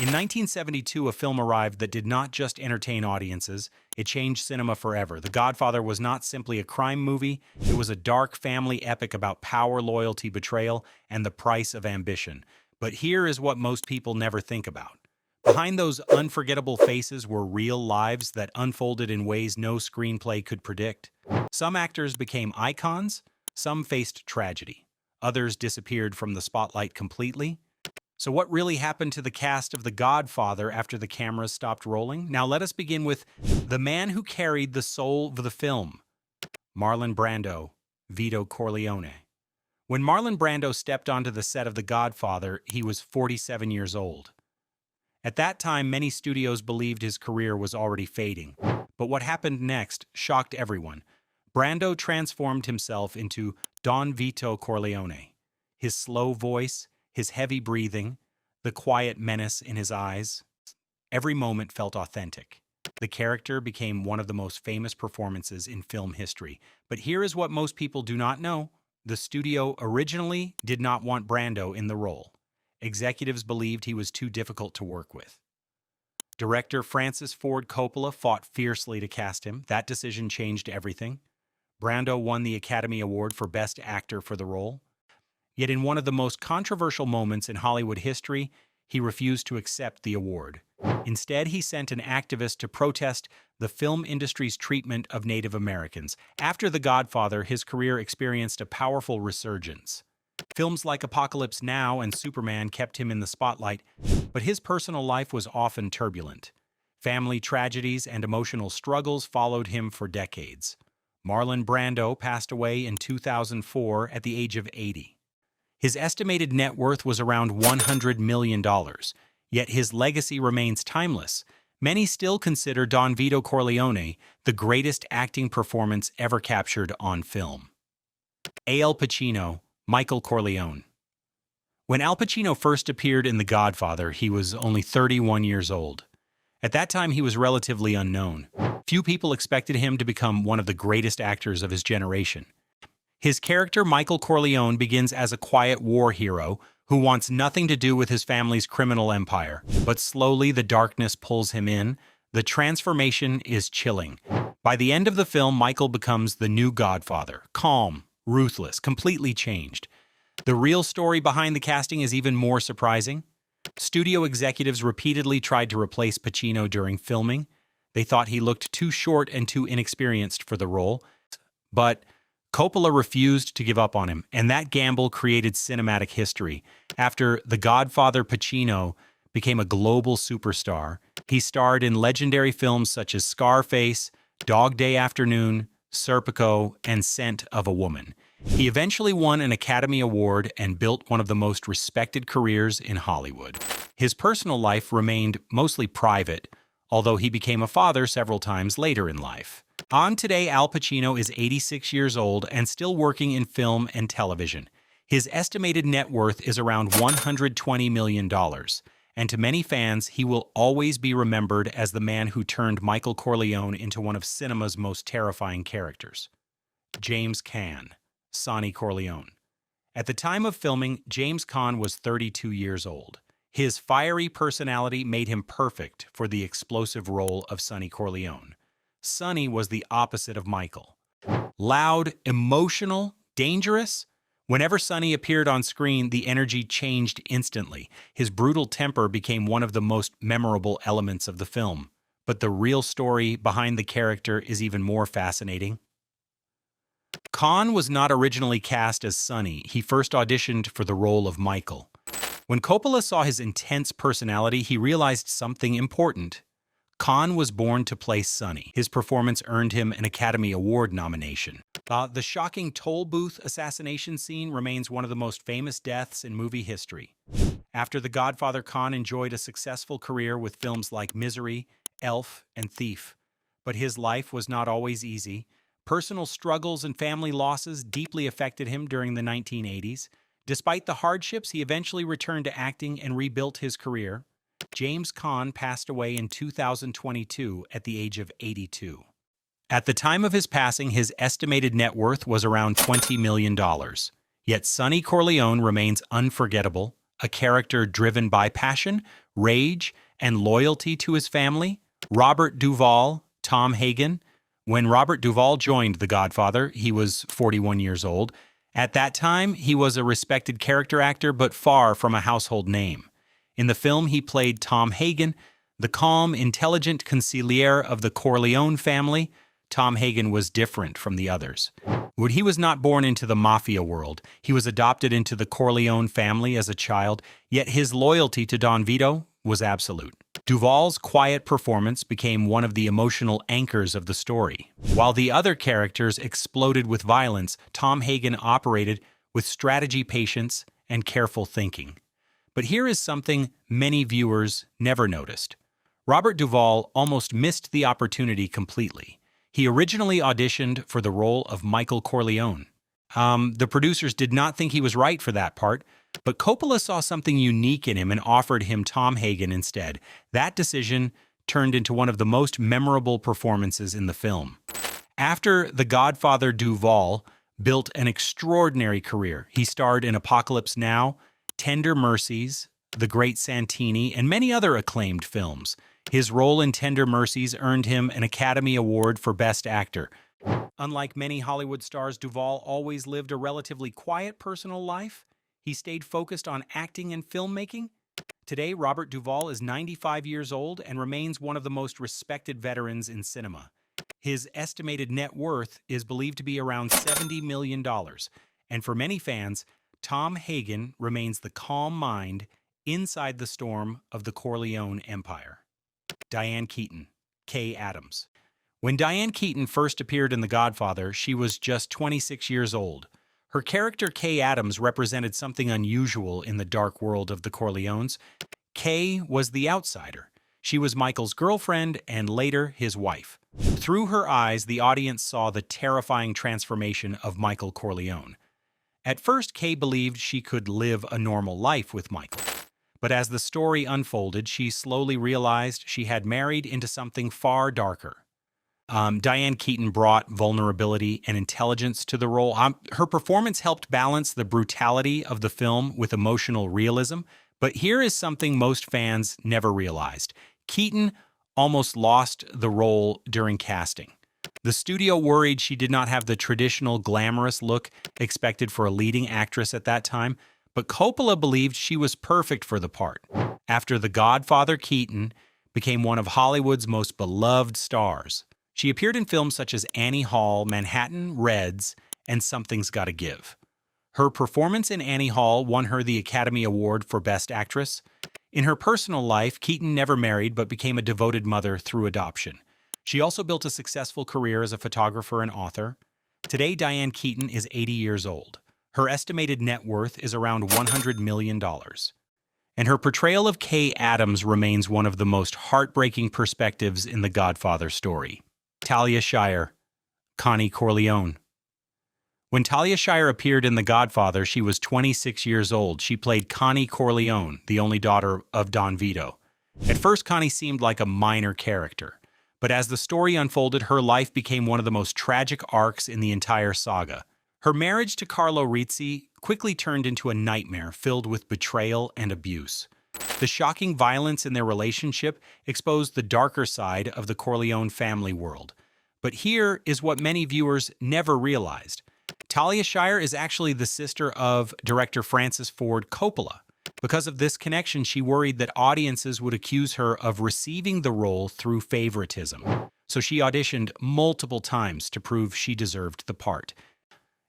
In 1972, a film arrived that did not just entertain audiences, it changed cinema forever. The Godfather was not simply a crime movie, it was a dark family epic about power, loyalty, betrayal, and the price of ambition. But here is what most people never think about. Behind those unforgettable faces were real lives that unfolded in ways no screenplay could predict. Some actors became icons, some faced tragedy. Others disappeared from the spotlight completely. So what really happened to the cast of The Godfather after the cameras stopped rolling? Now let us begin with the man who carried the soul of the film, Marlon Brando, Vito Corleone. When Marlon Brando stepped onto the set of The Godfather, he was 47 years old. At that time, many studios believed his career was already fading. But what happened next shocked everyone. Brando transformed himself into Don Vito Corleone. His slow voice, his heavy breathing, the quiet menace in his eyes, every moment felt authentic. The character became one of the most famous performances in film history. But here is what most people do not know. The studio originally did not want Brando in the role. Executives believed he was too difficult to work with. Director Francis Ford Coppola fought fiercely to cast him. That decision changed everything. Brando won the Academy Award for Best Actor for the role. Yet in one of the most controversial moments in Hollywood history, he refused to accept the award. Instead, he sent an activist to protest the film industry's treatment of Native Americans. After The Godfather, his career experienced a powerful resurgence. Films like Apocalypse Now and Superman kept him in the spotlight, but his personal life was often turbulent. Family tragedies and emotional struggles followed him for decades. Marlon Brando passed away in 2004 at the age of 80. His estimated net worth was around $100 million, yet his legacy remains timeless. Many still consider Don Vito Corleone the greatest acting performance ever captured on film. Al Pacino, Michael Corleone. When Al Pacino first appeared in The Godfather, he was only 31 years old. At that time, he was relatively unknown. Few people expected him to become one of the greatest actors of his generation. His character, Michael Corleone, begins as a quiet war hero who wants nothing to do with his family's criminal empire. But slowly, the darkness pulls him in. The transformation is chilling. By the end of the film, Michael becomes the new Godfather, calm, ruthless, completely changed. The real story behind the casting is even more surprising. Studio executives repeatedly tried to replace Pacino during filming. They thought he looked too short and too inexperienced for the role. But Coppola refused to give up on him, and that gamble created cinematic history. After The Godfather, Pacino became a global superstar. He starred in legendary films such as Scarface, Dog Day Afternoon, Serpico, and Scent of a Woman. He eventually won an Academy Award and built one of the most respected careers in Hollywood. His personal life remained mostly private, although he became a father several times later in life. On today, Al Pacino is 86 years old and still working in film and television. His estimated net worth is around $120 million, and to many fans, he will always be remembered as the man who turned Michael Corleone into one of cinema's most terrifying characters. James Caan, Sonny Corleone. At the time of filming, James Caan was 32 years old. His fiery personality made him perfect for the explosive role of Sonny Corleone. Sonny was the opposite of Michael. Loud, emotional, dangerous. Whenever Sonny appeared on screen, the energy changed instantly. His brutal temper became one of the most memorable elements of the film. But the real story behind the character is even more fascinating. Caan was not originally cast as Sonny. He first auditioned for the role of Michael. When Coppola saw his intense personality, he realized something important. Caan was born to play Sonny. His performance earned him an Academy Award nomination. The shocking toll booth assassination scene remains one of the most famous deaths in movie history. After The Godfather, Caan enjoyed a successful career with films like Misery, Elf, and Thief. But his life was not always easy. Personal struggles and family losses deeply affected him during the 1980s. Despite the hardships, he eventually returned to acting and rebuilt his career. James Caan passed away in 2022 at the age of 82. At the time of his passing, his estimated net worth was around $20 million. Yet Sonny Corleone remains unforgettable, a character driven by passion, rage, and loyalty to his family. Robert Duvall, Tom Hagen. When Robert Duvall joined The Godfather, he was 41 years old. At that time, he was a respected character actor, but far from a household name. In the film, he played Tom Hagen, the calm, intelligent consigliere of the Corleone family. Tom Hagen was different from the others. He was not born into the mafia world. He was adopted into the Corleone family as a child, yet his loyalty to Don Vito was absolute. Duvall's quiet performance became one of the emotional anchors of the story. While the other characters exploded with violence, Tom Hagen operated with strategy, patience, and careful thinking. But here is something many viewers never noticed. Robert Duvall almost missed the opportunity completely. He originally auditioned for the role of Michael Corleone. The producers did not think he was right for that part, but Coppola saw something unique in him and offered him Tom Hagen instead. That decision turned into one of the most memorable performances in the film. After The Godfather, Duvall built an extraordinary career. He starred in Apocalypse Now, Tender Mercies, The Great Santini, and many other acclaimed films. His role in Tender Mercies earned him an Academy Award for Best Actor. Unlike many Hollywood stars, Duvall always lived a relatively quiet personal life. He stayed focused on acting and filmmaking. Today, Robert Duvall is 95 years old and remains one of the most respected veterans in cinema. His estimated net worth is believed to be around $70 million. And for many fans, Tom Hagen remains the calm mind inside the storm of the Corleone Empire. Diane Keaton, Kay Adams. When Diane Keaton first appeared in The Godfather, she was just 26 years old. Her character, Kay Adams, represented something unusual in the dark world of the Corleones. Kay was the outsider. She was Michael's girlfriend and later his wife. Through her eyes, the audience saw the terrifying transformation of Michael Corleone. At first, Kay believed she could live a normal life with Michael. But as the story unfolded, she slowly realized she had married into something far darker. Diane Keaton brought vulnerability and intelligence to the role. Her performance helped balance the brutality of the film with emotional realism. But here is something most fans never realized. Keaton almost lost the role during casting. The studio worried she did not have the traditional glamorous look expected for a leading actress at that time, but Coppola believed she was perfect for the part. After The Godfather, Keaton became one of Hollywood's most beloved stars. She appeared in films such as Annie Hall, Manhattan Reds, and Something's Gotta Give. Her performance in Annie Hall won her the Academy Award for Best Actress. In her personal life, Keaton never married but became a devoted mother through adoption. She also built a successful career as a photographer and author. Today, Diane Keaton is 80 years old. Her estimated net worth is around $100 million. And her portrayal of Kay Adams remains one of the most heartbreaking perspectives in the Godfather story. Talia Shire, Connie Corleone. When Talia Shire appeared in The Godfather, she was 26 years old. She played Connie Corleone, the only daughter of Don Vito. At first, Connie seemed like a minor character. But as the story unfolded, her life became one of the most tragic arcs in the entire saga. Her marriage to Carlo Rizzi quickly turned into a nightmare filled with betrayal and abuse. The shocking violence in their relationship exposed the darker side of the Corleone family world. But here is what many viewers never realized. Talia Shire is actually the sister of director Francis Ford Coppola. Because of this connection, she worried that audiences would accuse her of receiving the role through favoritism. So she auditioned multiple times to prove she deserved the part.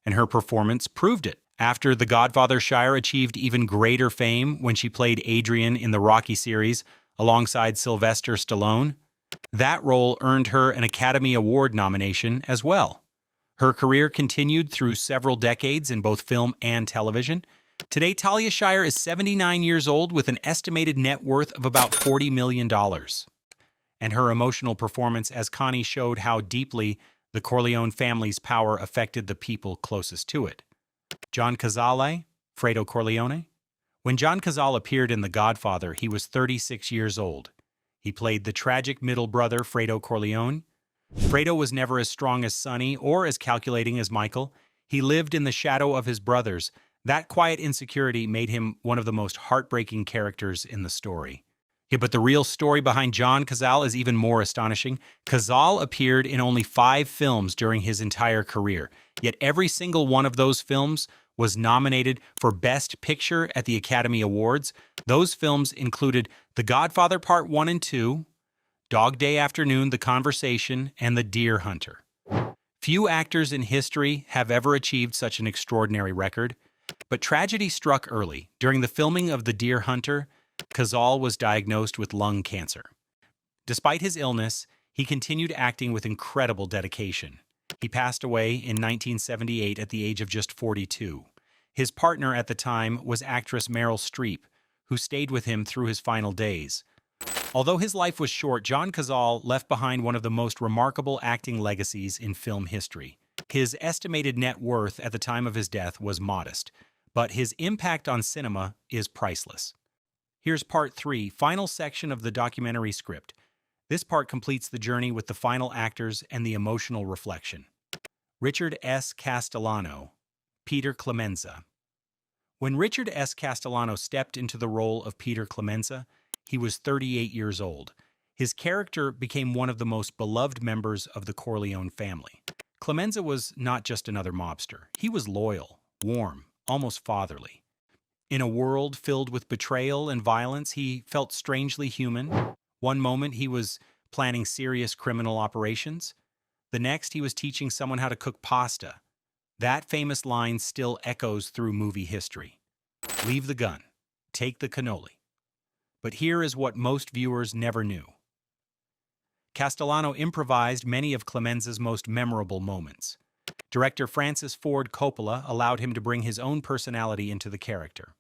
And her performance proved it. After The Godfather, Shire achieved even greater fame when she played Adrian in the Rocky series alongside Sylvester Stallone. That role earned her an Academy Award nomination as well. Her career continued through several decades in both film and television. Today, Talia Shire is 79 years old with an estimated net worth of about $40 million. And her emotional performance as Connie showed how deeply the Corleone family's power affected the people closest to it. John Cazale, Fredo Corleone. When John Cazale appeared in The Godfather, he was 36 years old. He played the tragic middle brother, Fredo Corleone. Fredo was never as strong as Sonny or as calculating as Michael. He lived in the shadow of his brothers, That quiet insecurity made him one of the most heartbreaking characters in the story. Yeah, but the real story behind John Cazale is even more astonishing. Cazale appeared in only 5 films during his entire career, yet every single one of those films was nominated for Best Picture at the Academy Awards. Those films included The Godfather Part 1 and 2, Dog Day Afternoon, The Conversation, and The Deer Hunter. Few actors in history have ever achieved such an extraordinary record, but tragedy struck early. During the filming of The Deer Hunter, Cazale was diagnosed with lung cancer. Despite his illness, he continued acting with incredible dedication. He passed away in 1978 at the age of just 42. His partner at the time was actress Meryl Streep, who stayed with him through his final days. Although his life was short, John Cazale left behind one of the most remarkable acting legacies in film history. His estimated net worth at the time of his death was modest, but his impact on cinema is priceless. Here's part 3, final section of the documentary script. This part completes the journey with the final actors and the emotional reflection. Richard S. Castellano, Peter Clemenza. When Richard S. Castellano stepped into the role of Peter Clemenza, he was 38 years old. His character became one of the most beloved members of the Corleone family. Clemenza was not just another mobster. He was loyal, warm, almost fatherly. In a world filled with betrayal and violence, he felt strangely human. One moment he was planning serious criminal operations. The next he was teaching someone how to cook pasta. That famous line still echoes through movie history. Leave the gun. Take the cannoli. But here is what most viewers never knew. Castellano improvised many of Clemenza's most memorable moments. Director Francis Ford Coppola allowed him to bring his own personality into the character.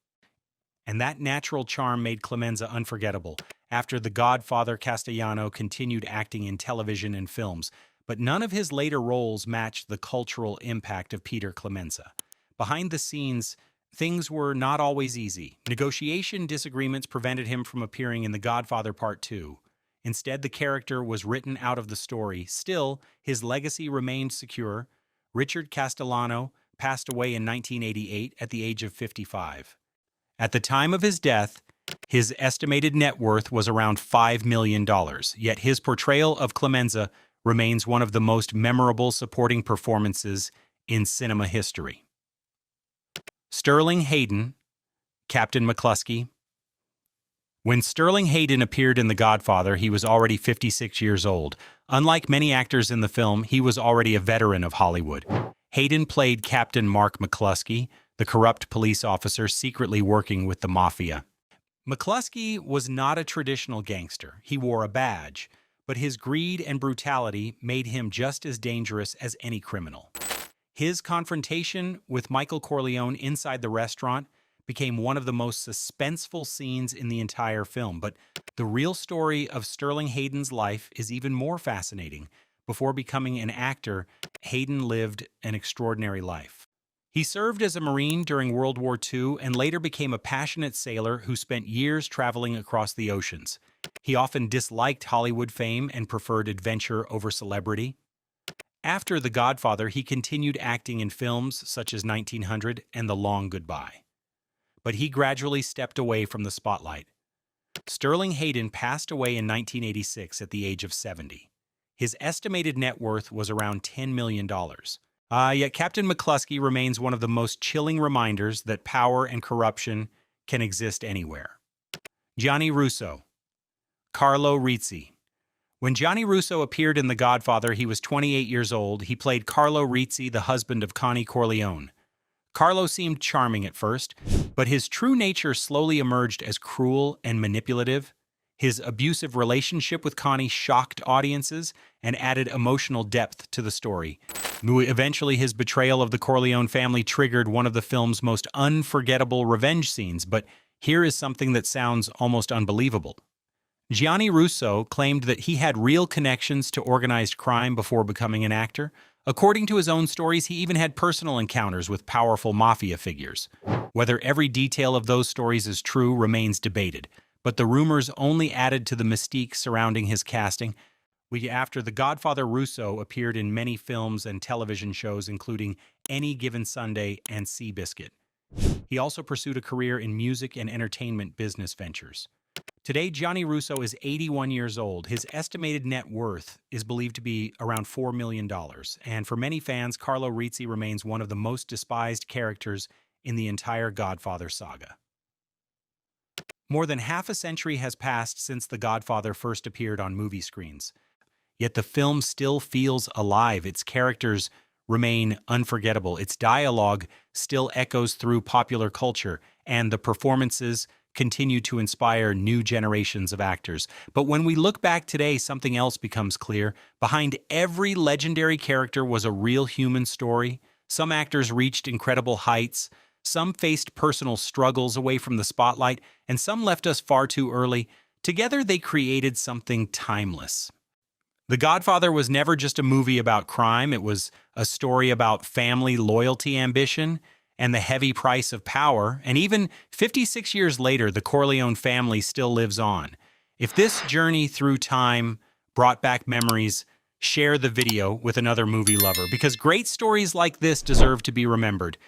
And that natural charm made Clemenza unforgettable. After The Godfather, Castellano continued acting in television and films, but none of his later roles matched the cultural impact of Peter Clemenza. Behind the scenes, things were not always easy. Negotiation disagreements prevented him from appearing in The Godfather Part 2. Instead, the character was written out of the story. Still, his legacy remained secure. Richard Castellano passed away in 1988 at the age of 55. At the time of his death, his estimated net worth was around $5 million, yet his portrayal of Clemenza remains one of the most memorable supporting performances in cinema history. Sterling Hayden, Captain McCluskey. When Sterling Hayden appeared in The Godfather, he was already 56 years old. Unlike many actors in the film, he was already a veteran of Hollywood. Hayden played Captain Mark McCluskey, the corrupt police officer secretly working with the mafia. McCluskey was not a traditional gangster. He wore a badge, but his greed and brutality made him just as dangerous as any criminal. His confrontation with Michael Corleone inside the restaurant became one of the most suspenseful scenes in the entire film, but the real story of Sterling Hayden's life is even more fascinating. Before becoming an actor, Hayden lived an extraordinary life. He served as a Marine during World War II and later became a passionate sailor who spent years traveling across the oceans. He often disliked Hollywood fame and preferred adventure over celebrity. After The Godfather, he continued acting in films such as 1900 and The Long Goodbye. But he gradually stepped away from the spotlight. Sterling Hayden passed away in 1986 at the age of 70. His estimated net worth was around $10 million. Yet Captain McCluskey remains one of the most chilling reminders that power and corruption can exist anywhere. Gianni Russo. Carlo Rizzi. When Gianni Russo appeared in The Godfather, he was 28 years old. He played Carlo Rizzi, the husband of Connie Corleone. Carlo seemed charming at first, but his true nature slowly emerged as cruel and manipulative. His abusive relationship with Connie shocked audiences and added emotional depth to the story. Eventually, his betrayal of the Corleone family triggered one of the film's most unforgettable revenge scenes, but here is something that sounds almost unbelievable. Gianni Russo claimed that he had real connections to organized crime before becoming an actor. According to his own stories, he even had personal encounters with powerful mafia figures. Whether every detail of those stories is true remains debated, but the rumors only added to the mystique surrounding his casting. After The Godfather, Russo appeared in many films and television shows, including Any Given Sunday and Seabiscuit. He also pursued a career in music and entertainment business ventures. Today, Gianni Russo is 81 years old. His estimated net worth is believed to be around $4 million. And for many fans, Carlo Rizzi remains one of the most despised characters in the entire Godfather saga. More than half a century has passed since The Godfather first appeared on movie screens. Yet the film still feels alive. Its characters remain unforgettable. Its dialogue still echoes through popular culture, and the performances continue to inspire new generations of actors. But when we look back today, something else becomes clear. Behind every legendary character was a real human story. Some actors reached incredible heights, some faced personal struggles away from the spotlight, and some left us far too early. Together, they created something timeless. The Godfather was never just a movie about crime. It was a story about family, loyalty, ambition, and the heavy price of power. And even 56 years later, the Corleone family still lives on. If this journey through time brought back memories, share the video with another movie lover, because great stories like this deserve to be remembered.